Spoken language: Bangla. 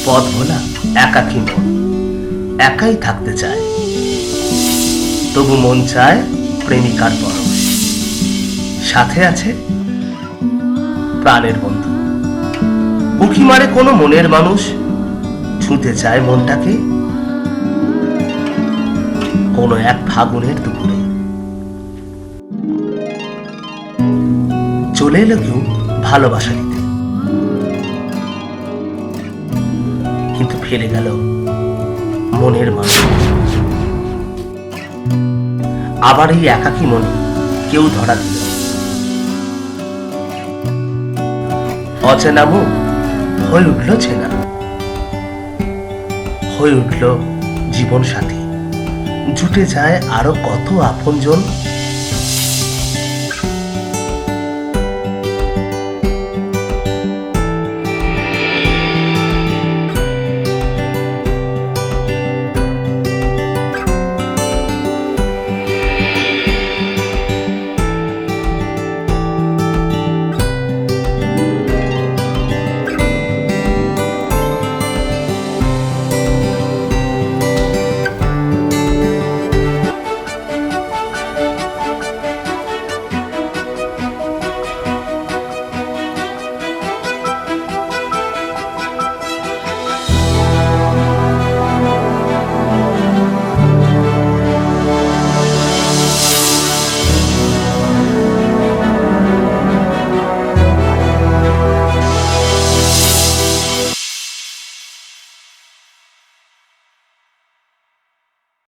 পথ ভোলা একাকী মন একাই থাকতে চায়, তবু মন চায় প্রেমিকার পরশ, সাথে আছে প্রাণের বন্ধু। উঁকি মারে কোনো মনের মানুষ, ছুঁতে চায় মনটাকে কোনো এক ফাগুনের দুপুরে। চলে এলো কেউ ভালোবাসা দিতে, কিন্তু ফেলে গেল মনের মানুষ। আবার এই একাকী মনে কেউ ধরা দিল, অচেনা মুখ হয়ে উঠল চেনা, হয়ে উঠল জীবন সাথী। জুটে যায় আরো কত আপনজন।